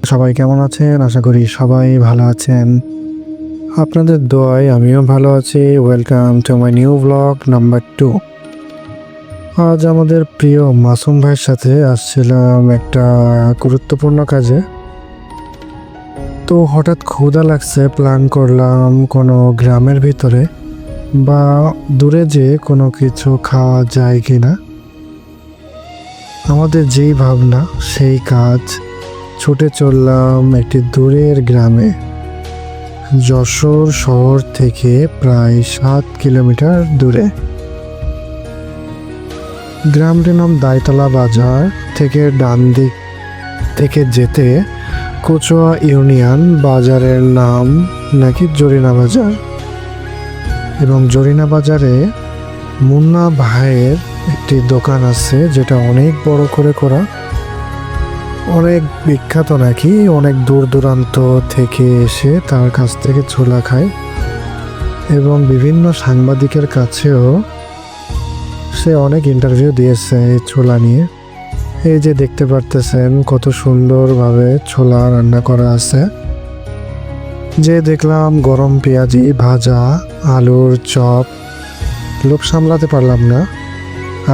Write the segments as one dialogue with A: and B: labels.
A: সবাই কেমন আছেন? আশা করি সবাই ভালো আছেন। আপনাদের দোয়ায় আমিও ভালো আছি। Welcome to my new blog number 2। আজ আমাদের প্রিয় মাসুম ভাইয়ের সাথে আসছিলাম একটা গুরুত্বপূর্ণ কাজে। তো হঠাৎ ক্ষুধা লাগছে, প্ল্যান করলাম কোনো গ্রামের ভিতরে বা দূরে যেয়ে কোনো কিছু খাওয়া যায় কিনা। আমাদের যেই ভাবনা সেই কাজ। ছুটে চললাম একটি দূরের গ্রামে। যশোর শহর থেকে প্রায় 7 কিলোমিটার দূরে। গ্রামটির নাম দাইতলা। বাজার থেকে ডান দিক থেকে যেতে কচুয়া ইউনিয়ন। বাজারের নাম নাকি জরিনা বাজার, এবং জরিনা বাজারে মুন্না ভাইয়ের একটি দোকান আছে যেটা অনেক বড় করে করা, অনেক বিখ্যাত নাকি। অনেক দূর দূরান্ত থেকে এসে তার কাছ থেকে ছোলা খায়, এবং বিভিন্ন সাংবাদিকের কাছেও সে অনেক ইন্টারভিউ দিয়েছে এই ছোলা নিয়ে। এই যে দেখতে পারতেছেন কত সুন্দরভাবে ছোলা রান্না করা আছে। যে দেখলাম গরম পেঁয়াজি ভাজা, আলুর চপ। লোভ সামলাতে পারলাম না।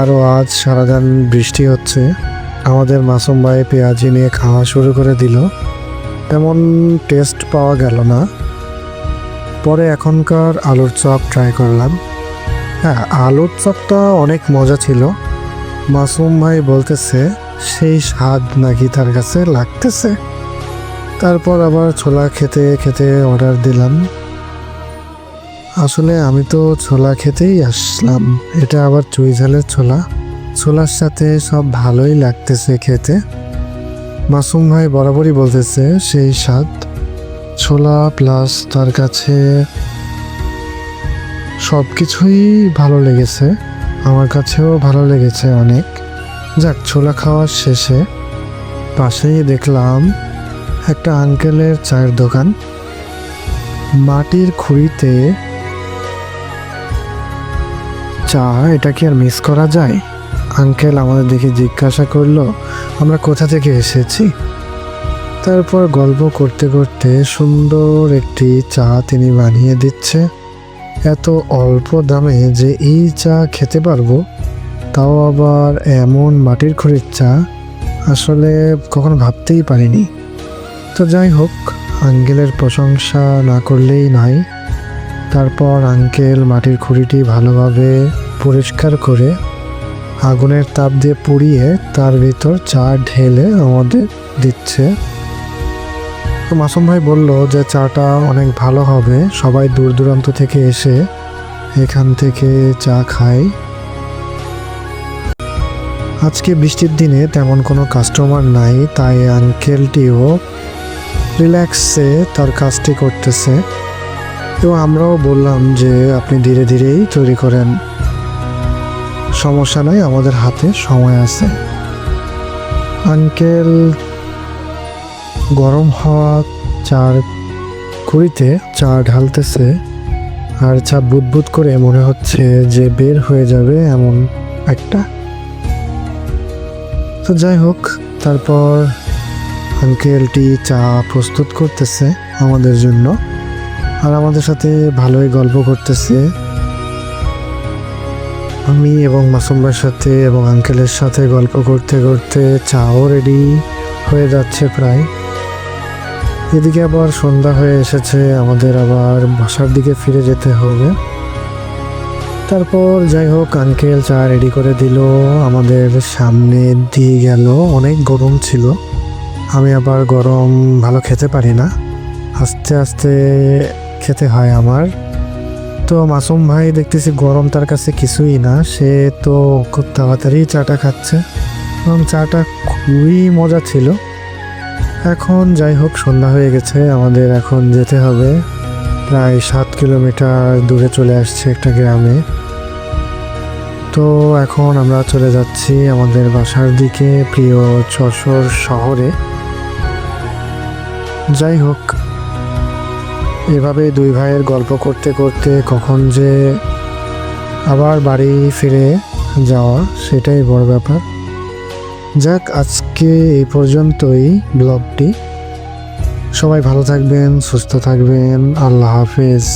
A: আরও আজ সারাদিন বৃষ্টি হচ্ছে। আমাদের মাসুম ভাই পেঁয়াজি নিয়ে খাওয়া শুরু করে দিল। তেমন টেস্ট পাওয়া গেল না। পরে এখনকার আলুর চপ ট্রাই করলাম। হ্যাঁ, আলুর চপটা অনেক মজা ছিল। মাসুম ভাই বলতেছে সেই স্বাদ নাকি তার কাছে লাগতেছে। তারপর আবার ছোলা খেতে খেতে অর্ডার দিলাম। আসলে আমি তো ছোলা খেতেই আসলাম। এটা আবার চুই ঝালের ছোলা। ছোলার সাথে সব ভালোই লাগতেছে খেতে। মাসুম ভাই বরাবরই বলতেছে সেই স্বাদ। ছোলা প্লাস তার কাছে সব কিছুই ভালো লেগেছে। আমার কাছেও ভালো লেগেছে অনেক। যাক, ছোলা খাওয়ার শেষে পাশেই দেখলাম একটা আঙ্কেলের চায়ের দোকান। মাটির খুঁড়িতে চা, এটা কি আর মিস করা যায়? আঙ্কেল আমাদের দেখে জিজ্ঞাসা করলো আমরা কোথা থেকে এসেছি। তারপর গল্প করতে করতে সুন্দর একটি চা তিনি বানিয়ে দিচ্ছে। এত অল্প দামে যে এই চা খেতে পারবো, তাও আবার এমন মাটির খুঁড়ির চা, আসলে কখনো ভাবতেই পারিনি। তো যাই হোক, আঙ্কেলের প্রশংসা না করলেই নয়। তারপর আঙ্কেল মাটির খুঁড়িটি ভালোভাবে পরিষ্কার করে আগুনের তাপ দিয়ে পুড়িয়ে তার ভিতর চা ঢেলে আমাদের দিচ্ছে। তো মাসুম ভাই বলল যে চাটা অনেক ভালো হবে, সবাই দূর দূরান্ত থেকে এসে এখান থেকে চা খায়। আজকে বৃষ্টির দিনে তেমন কোনো কাস্টমার নাই, তাই আঙ্কেলটিও রিল্যাক্সে তার কাজটি করতেছে। তো আমরাও বললাম যে আপনি ধীরে ধীরেই তৈরি করেন, সমস্যা নাই, আমাদের হাতে সময় আছে। আঙ্কেল গরম হওয়া চার খুঁড়িতে চা ঢালতেছে, আর চা বুদবুদ করে মনে হচ্ছে যে বের হয়ে যাবে এমন একটা। তো যাই হোক, তারপর আঙ্কেলটি চা প্রস্তুত করতেছে আমাদের জন্য, আর আমাদের সাথে ভালোই গল্প করতেছে। আমি এবং মাসুম ভাইয়ের সাথে এবং আঙ্কেলের সাথে গল্প করতে করতে চাও রেডি হয়ে যাচ্ছে প্রায়। এদিকে আবার সন্ধ্যা হয়ে এসেছে, আমাদের আবার বাসার দিকে ফিরে যেতে হবে। তারপর যাই হোক, আঙ্কেল চা রেডি করে দিল, আমাদের সামনে দিয়ে গেল। অনেক গরম ছিল, আমি আবার গরম ভালো খেতে পারি না, আস্তে আস্তে খেতে হয় আমার। তো মাসুম ভাই দেখতেছি গরম তার কাছে কিছুই না, সে তো খুব তাড়াতাড়ি চাটা খাচ্ছে, এবং চাটা খুবই মজা ছিল। এখন যাই হোক, সন্ধ্যা হয়ে গেছে, আমাদের এখন যেতে হবে। প্রায় 7 কিলোমিটার দূরে চলে আসছে একটা গ্রামে। তো এখন আমরা চলে যাচ্ছি আমাদের বাসার দিকে, প্রিয় যশোর শহরে। যাই হোক, এভাবে দুই ভাইয়ের গল্প করতে করতে কখন যে আবার বাড়ি ফিরে যাওয়া, সেটাই বড় ব্যাপার। যাক, আজকে এই পর্যন্তই ব্লগটি। সবাই ভালো থাকবেন, সুস্থ থাকবেন। আল্লাহ হাফেজ।